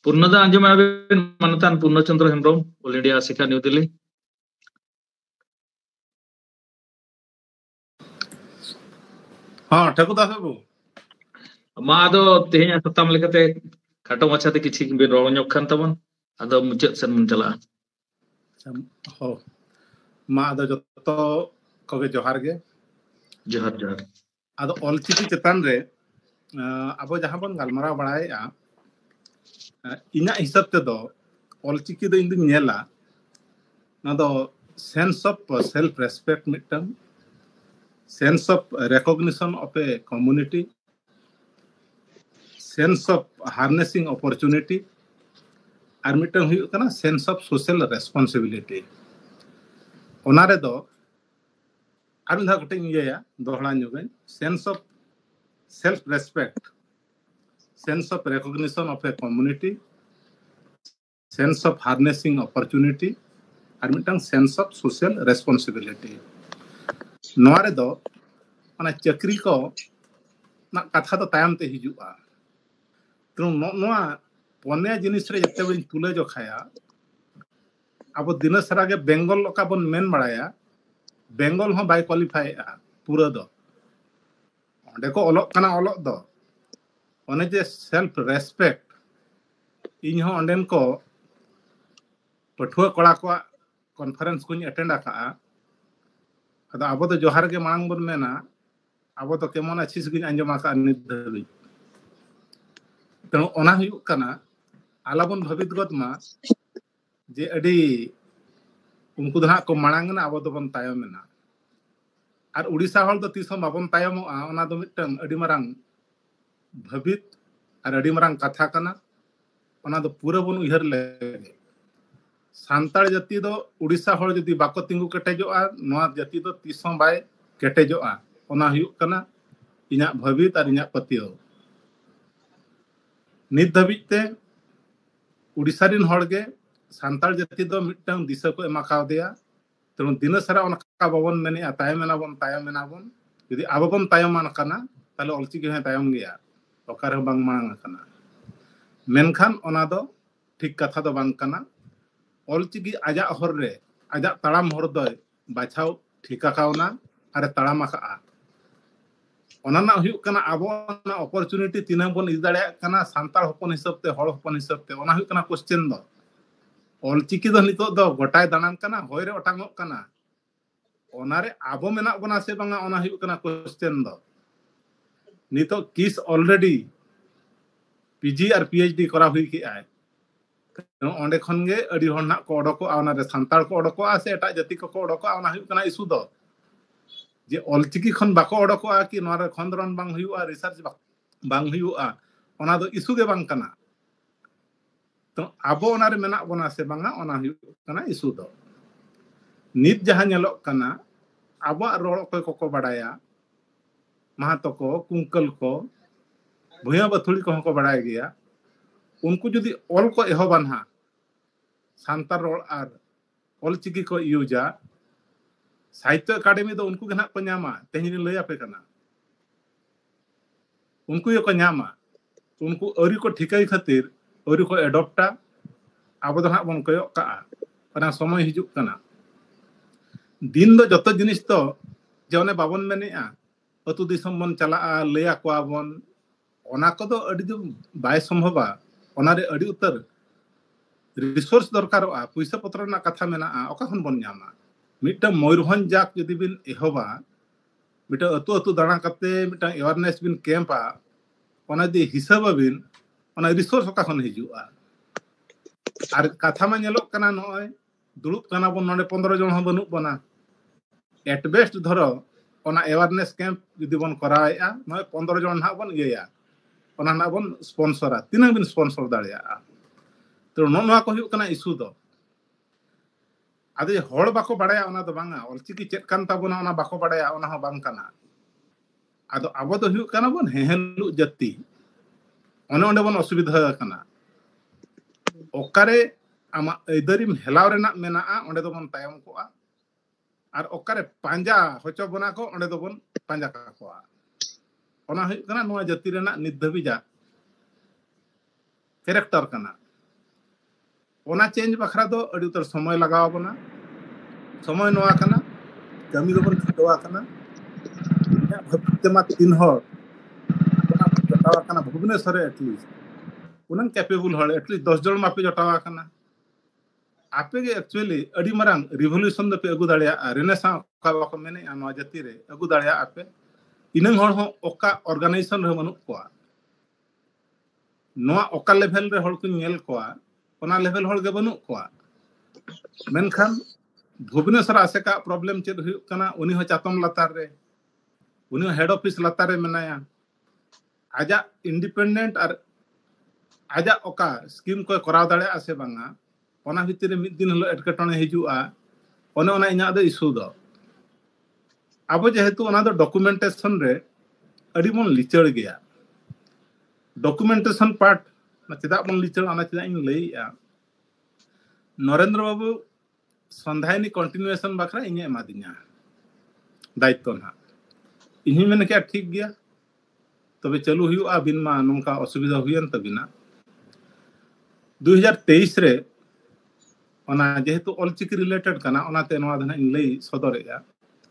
पूर्णदा आंजम मानतान पूर्णचंद्र Hembrom all India शिक्षा new Delhi. हाँ ठकुदा बाबू मा आदो तेहें सताम लेकते खाटो माछाते किछि बिन रोल ᱧᱚᱜ खान तबन आदो मुचाद सेन मन चला हो मा आदो जतो कोगे जोहार गे जोहार जोहार आदो ऑलचिकी चेतान रे अब जहां बन गलमरा बड़ाया इना हिसाब ते दो ऑलचिकी दो इंदु नेला ना दो सेंस ऑफ सेल्फ रेस्पेक्ट मिटन sense of recognition of a community sense of harnessing opportunity और मिटन हुई कना सेंस ऑफ सोशल रेस्पॉन्सिबिलिटी ओनारे दो आर धा गोटे इया दोहरा नुगन sense of self respect sense of recognition of a community sense of harnessing opportunity और मिटन सेंस ऑफ सोशल रेस्पॉन्सिबिलिटी नोरे दो माने चक्री को ना कथा तो तायम ते हिजुआ तो नोआ पने जिनिस रे जते बन तुले जो खाया अब दिनसरा के बेंगल का बन मेन बड़ाया बेंगल हो बाय क्वालिफाई पूरा दो ओंडे को ओलो कना ओलो दो ओने जे सेल्फ रेस्पेक्ट इन हो ओंडेन को पठुआ कोड़ा को कॉन्फ्रेंस को अटेंड आका अदा अब तो जोहार के मांग बन मेना अब तो केमन अच्छी से आंजमा का नित धबी तो ओना हुयु कना आलाबन भवित गदमा जे अडी उनको दना को मांग ना अब तो बन तायम मेना और उड़ीसा हल तो तीसो बाबन तायमोआ ओना दो मिटन अडी मारांग भवित और अडी मारांग कथा कना ओना दो पूरा बन उहर ले सान्ताड़ जाति दो उड़ीसा हल जदी बाको तिंगु केटेजोआ नोआ जाति दो तीसो बाय केटेजोआ ओना हुयु कना इना भवित और इना पतियो नित धबिते उड़ीसा रिन हड़गे सान्ताड़ जाति दो मिटन दिशा को एमा खावदेया तेणु दिनसरा ओनका बाबन मेने तायम मेना बन यदि आबो बन तायम मान कना ताले ऑलचिकी हे तायम गया ओकार हो बांग मांग कना मेनखान ओना दो ठीक कथा दो बांग कना ऑलचिकी आजा हर रे आजा ताड़ाम हर दो बाछाव ठिका कावना अरे ताड़ाम आका ओना ना हुयु कना आबो ना अपॉर्चुनिटी तिना बन इदि दाड़े कना सांताल हपन हिसाब ते हड़ हपन हिसाब ते ओना हुयु कना क्वेश्चन दो ऑलचिकी दो नितो दो गोटाय दानान कना होय रे ओटांगो कना ओनारे आबो मेना बना से बांगा ओना हुयु कना क्वेश्चन दो नितो किस ऑलरेडी पीजी और पीएचडी करा हुई की आय ओंडे खन गे अडी हण ना को ओडको ओना रे सांताल को ओडको आ से एटा जाति को ओडको ओना हुयु कना इशू दो जे ऑलचिकी खन बाको ओडको आ कि नोरा खंदरन बांग हुयुआ रिसर्च बांग हुयुआ ओना दो इशू गे बांग कना तो आबो ओनारे मेना बना से बांगा ओना हुयु कना इशू दो नित जहां नेलो कना आबो रोड को बड़ाया महातो को कुंकल को भुया बथुड़ी को बड़ाय गया उनको जुदी ऑल को एहोबान हा सांतार रोड और ऑलचिकी को यूजा साहित्य अकादमी दो उनको गना को न्यामा तेहनी लय आपे कना उनको ये को न्यामा उनको औरी को ठिकाई खातिर औरी को एडॉप्टा आबो दो हा बन कयो का कना समय हिजु कना दिन दो जतो जिनिस तो जने बाबन मेनेआ अतु दिसम बन चला लया को बन ओना को दो अडी दो बाय संभवा ओना रे अडी उत्तर रिसोर्स दरकारोआ पैसा पत्र ना कथा मेना ओका खन बन न्यामा मिटा मयूरभंज जाक यदि बिन एहोबा मिटा अतु अतु दाणा कते मिटा अवेयरनेस बिन कैंपा ओना दि हिसाब बिन ओना रिसोर्स ओका खन हिजुआ आर कथा मा नेलो कना नय दुरुप कना बन नडे 15 जन हो बनु बना एट बेस्ट धरो ओना अवेयरनेस कैंप यदि बन कराया नय 15 जन हा बन इया ओना ना बन स्पॉन्सर तिना बिन स्पॉन्सर दाड़िया तो नोआ को हुयु कना इशू दो आदे हड़ बाको बड़ाया ओना दो बांगा ऑलचिकी चेक कान ताबोना ओना बाको बड़ाया ओना हो बांग कना आदो आबो दो हुयु कना बन हेहेलु जाति ओने ओंडे बन असुविधा कना ओकारे आमा एदरिम हेलाव रेना मेना ओंडे दो बन तायम कोआ और ओकारे पांजा होचो बना को ओंडे दो बन पांजा का कोआ ओना हुयु कना नोआ जाति रेना नित धबी जा कैरेक्टर कना ओना चेंज बखरा दो अड़ी उतर समय लगाव बना समय नोआ कना कमी दो बन छुटवा कना इन्या भक्तिमा 3 हर अपना जटावा कना भुवनेश्वर एटलीस्ट उनन कैपेबल हर एटलीस्ट 10 जन मापे जटावा कना आपे के एक्चुअली अड़ी मरांग रिवोल्यूशन दो पे अगु दाड़िया रेनेसां का बाको मेने अनवा जाति रे अगु दाड़िया आपे इनंग हर हो ओका ऑर्गेनाइजेशन रे मनु कोआ नोआ ओका लेवल रे हर को नेल कोआ ओना लेवल हर के बनु कोआ मेनखान भुवनेश्वर आसेका प्रॉब्लम चेद हुई कना उनी हो चातम लतार रे उनी हेड ऑफिस लतार रे मेनाया आजा इंडिपेंडेंट और आजा ओका स्कीम को कराव दाड़े आसे बांगा ओना भितर मिद दिन हलो एटकेटणे हिजुआ ओने ओना इना दो इशू दो अब जेहेतु ओना दो डॉक्यूमेंटेशन रे अड़ी मन लिचड़ गया डॉक्यूमेंटेशन पार्ट ना चेदा मन लिचड़ ओना चेदा इन लईया नरेंद्र बाबू संधायनी कंटिन्यूएशन बखरा इने एमा दिना दायित्व ना इन्हीं में क्या ठीक गया तबे चलू हुआ बिन मा नोंका असुविधा हुयन तबिना 2023 रे ओना जेहेतु ऑलचिकी रिलेटेड कना ओनाते नोआ धना इन लई सदरेया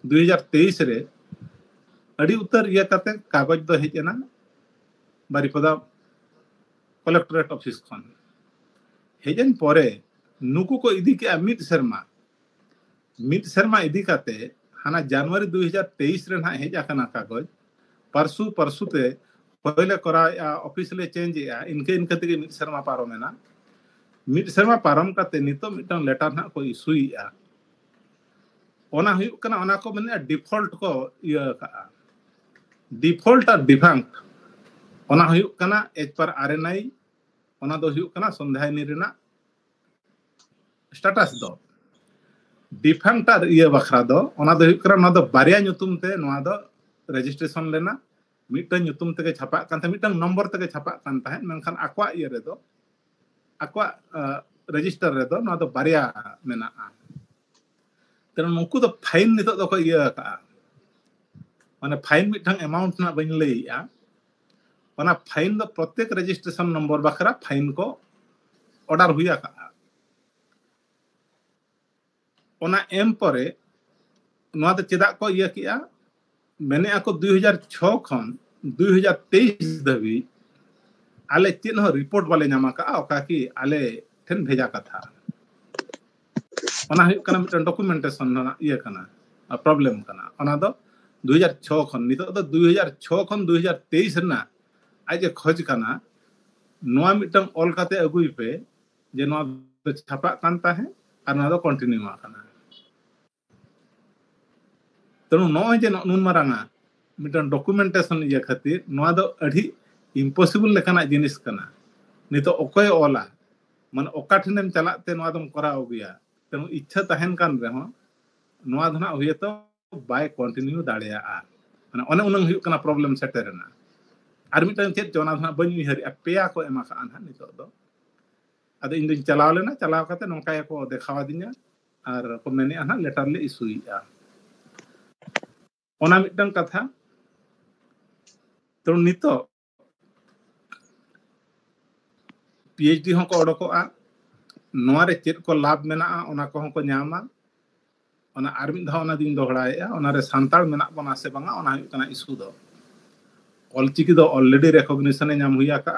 2023 रे अड़ी उत्तर ये कते कागज दो हेजना बारिपदा कलेक्टरेट ऑफिस खन हेजन परे नुकु को इदी के मिड शर्मा इदी काते हाना जनवरी 2023 रे ना हेजा कना कागज परसु ते पहले करा ऑफिस ले चेंज या इनके ते मिड शर्मा पारोमेना मिड शर्मा पारम काते नितो मिटन लेटर ना को इशूया ओना हुई कना ओना को माने डिफॉल्ट को इया का डिफॉल्ट और डिफांक्ट ओना हुई कना एज पर आरएनआई ओना दो हुई कना संधायनी रेना स्टेटस दो डिफांक्ट और इया बखरा दो ओना दो हुई कना ना दो बारिया nyutum ते नोआ दो रजिस्ट्रेशन लेना मिटन nyutum ते छापा कान ते मिटन नंबर ते छापा कान ताहे मेनखान आक्वा इया रे दो आक्वा रजिस्टर रे दो नोआ दो बारिया मेना तेन नुकु दो फाइन नितो दो को इया का माने फाइन मिटन अमाउंट ना बइन लईया ओना फाइन दो प्रत्येक रजिस्ट्रेशन नंबर बखरा फाइन को ऑर्डर हुआ का ओना एम परे नोआ दो चेदा को इया किया मैंने आको 2006 खन 2023 दबी आले चेन हो रिपोर्ट वाले नामा का ओका की आले ठेन भेजा कथा ओना हुई कना मिटन डॉक्यूमेंटेशन ना इया कना प्रॉब्लम कना ओना दो 2006 खन नितो दो 2006 खन 2023 ना आज खोज कना नोआ मिटन ऑल काते अगुई पे जे नोआ छापा कानता है और नोआ दो कंटिन्यू मा कना तनु नोय जे नुन मारांगा मिटन डॉक्यूमेंटेशन इया खातिर नोआ दो अड़ी इम्पॉसिबल लेकाना जिनिस कना नितो ओकोय ओला माने ओका ठनेम चलाते नोआ दम कराव गया तेनु इच्छा तहन कान रेहो नोआ धना हुए तो बाय कंटिन्यू दाड़िया माने ओने उनंग हुई कना प्रॉब्लम सेटरना आर मिटन चेत जोना धना बन उहर पेया को एमा का आन नितो दो अद इन दिन चलाव लेना चलाव काते नोंका को देखावा दिnya आर को मेने आना लेटर ले इशूया ओना मिटन कथा तो नितो पीएचडी हो को ओडकोआ नोआ रे चेत को लाभ मेना ओना को हो को न्यामा ओना आर मिद धाव ओना दिन दोहराया ओना रे सांताल मेना बना से बंगा ओना हुई कना इशू दो ऑलचिकी दो ऑलरेडी रिकॉग्निशन नाम हुआ का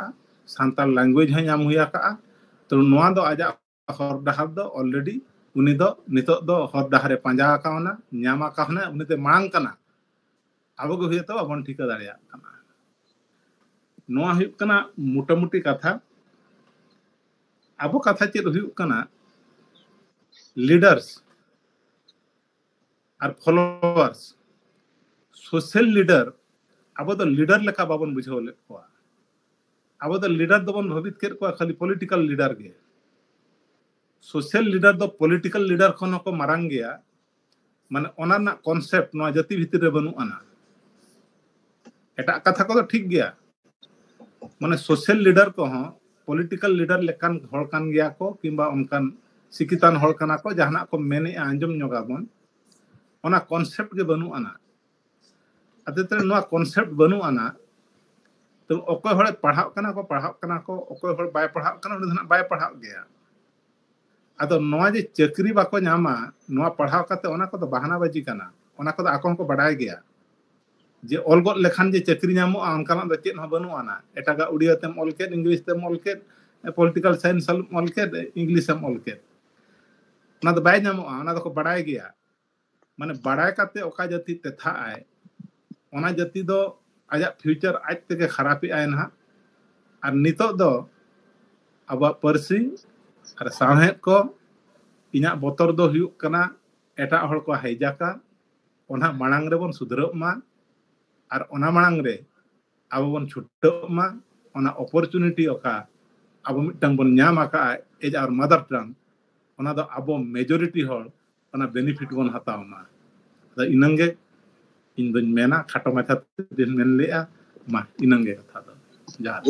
सांताल लैंग्वेज है नाम हुआ का तो नोआ दो आजा हर डहार दो ऑलरेडी उनी दो नितो दो हर डहारे पंजा कावना न्यामा कावना उनी ते मांग कना अब को हुए तो अपन ठिका दाड़िया कना नोआ हुई कना मोटामुटी कथा अब कथा चेद हुई कना लीडर्स और फॉलोअर्स सोशल लीडर अब तो लीडर लेका बाबन बुझाव ले को अब तो लीडर दोबन भवित के को खाली पॉलिटिकल लीडर गे सोशल लीडर दो पॉलिटिकल लीडर खन को मारांग गया माने ओना ना कॉन्सेप्ट नोआ जाति भितर रे बनु आना एटा कथा को तो ठीक गया माने सोशल लीडर को हो पॉलिटिकल लीडर लेकान हर कान गया को किंबा उनकान सिकितान हर काना को जहाना को मेने आंजम नोगाबन ओना कॉन्सेप्ट के बनु आना अते नोआ कॉन्सेप्ट बनु आना तो ओको हड़े पढ़ाव कना को ओको हड़ बाय पढ़ाव कना उनी धना बाय पढ़ाव गया ᱟᱫᱚ ᱱᱚᱣᱟ ᱡᱮ ᱪᱟᱹᱠᱨᱤ ᱵᱟᱠᱚ ᱧᱟᱢᱟ ᱱᱚᱣᱟ ᱯᱟᱲᱦᱟᱣ ᱠᱟᱛᱮ ᱚᱱᱟ ᱠᱚᱫᱚ ᱵᱟᱦᱟᱱᱟ ᱵᱟᱡᱤ ᱠᱟᱱᱟ ᱚᱱᱟ ᱠᱚᱫᱚ ᱟᱠᱚ ᱦᱚᱸᱠᱚ ᱵᱟᱰᱟᱭ ᱜᱮᱭᱟ ᱡᱮ ᱚᱞ ᱜᱚᱫ ᱞᱮᱠᱷᱟᱱ ᱡᱮ ᱪᱟᱹᱠᱨᱤ ᱧᱟᱢᱚᱜᱼᱟ ᱚᱱᱠᱟᱱᱟᱜ ᱫᱚ ᱪᱮᱫ ᱦᱚᱸ ᱵᱟᱹᱱᱩᱜᱼᱟ ᱱᱟ ᱮᱴᱟᱜᱟᱜ ᱩᱲᱤᱭᱟ ᱛᱮᱢ ᱚᱞ ᱠᱮᱫ ᱤᱝᱞᱤᱥ ᱛᱮᱢ ᱚᱞ ᱠᱮᱫ ᱯᱚᱞᱤᱴᱤᱠᱟᱞ ᱥᱟᱭᱮᱱᱥ ᱮᱢ ᱚᱞ ᱠᱮᱫ ᱤᱝᱞᱤᱥ ᱮᱢ ᱚᱞ ᱠᱮᱫ ᱚᱱᱟ ᱫᱚ ᱵᱟᱭ ᱧᱟᱢᱚᱜᱼᱟ ᱚᱱᱟ ᱫᱚᱠᱚ ᱵᱟᱰᱟᱭ ᱜᱮᱭᱟ ᱢᱟᱱᱮ ᱵᱟᱰᱟᱭ ᱠᱟᱛᱮ ᱚᱠᱟ ᱡᱟᱹᱛᱤ ᱛᱮᱛᱷᱟᱜ ᱟᱭ ᱚᱱᱟ ᱡᱟᱹᱛᱤ ᱫᱚ ᱟᱡᱟᱜ ᱯᱷᱤউᱪᱟᱨ ᱟᱡ ᱛᱮᱜᱮ ᱠᱷᱟᱨᱟᱯᱮᱜᱼᱟᱭ ᱱᱟᱦᱟᱜ ᱟᱨ ᱱᱤᱛᱚᱜ ᱫᱚ ᱟᱵᱚᱣᱟᱜ ᱯᱟᱹᱨᱥᱤ ᱟᱨ ᱥᱟᱶᱦᱮᱫ ᱠᱚ ᱤᱧᱟᱹᱜ ᱵᱚᱛᱚᱨ ᱫᱚ ᱦᱩᱭᱩᱜ ᱠᱟᱱᱟ ᱮᱴᱟᱜ ᱦᱚᱲ ᱠᱚ ᱦᱟᱭᱡᱟᱠᱟ ᱚᱱᱟ ᱢᱟᱲᱟᱝ ᱨᱮᱵᱚᱱ ᱥᱩᱫᱷᱨᱟᱹᱜ ᱢᱟ ᱟᱨ ᱚᱱᱟ ᱢᱟᱲᱟᱝ ᱨᱮ ᱟᱵᱚ ᱵᱚᱱ ᱪᱷᱩᱴᱟᱹᱜ ᱢᱟ ᱚᱱᱟ ᱚᱯᱚᱨᱪᱩᱱᱤᱴᱤ ᱚᱠᱟ ᱟᱵᱚ ᱢᱤᱫᱴᱟᱝ ᱵᱚᱱ ᱧᱟᱢ ᱟᱠᱟᱜᱼᱟ এজ আওয়ার মাদার টাং ᱚᱱᱟ ᱫᱚ ᱟᱵᱚ ᱢᱮᱡᱚᱨᱤᱴᱤ ᱦᱚᱲ ᱚᱱᱟ ᱵᱮনিফᱤᱴ ᱵᱚᱱ ᱦᱟᱛᱟᱣ ᱢᱟ ᱟᱫᱚ ᱤᱱᱟᱹᱝᱜᱮ ᱤᱧ ᱫᱚᱧ ᱢᱮᱱᱟ ᱠᱷᱟᱴᱚ ᱢᱟᱪᱷᱟ ᱛᱮᱧ ᱢᱮᱱ ᱞᱮᱜᱼᱟ ᱢᱟ ᱤᱱᱟᱹᱝᱜᱮ ᱠᱟᱛᱷᱟ ᱫᱚ ᱡᱚᱦᱟᱨ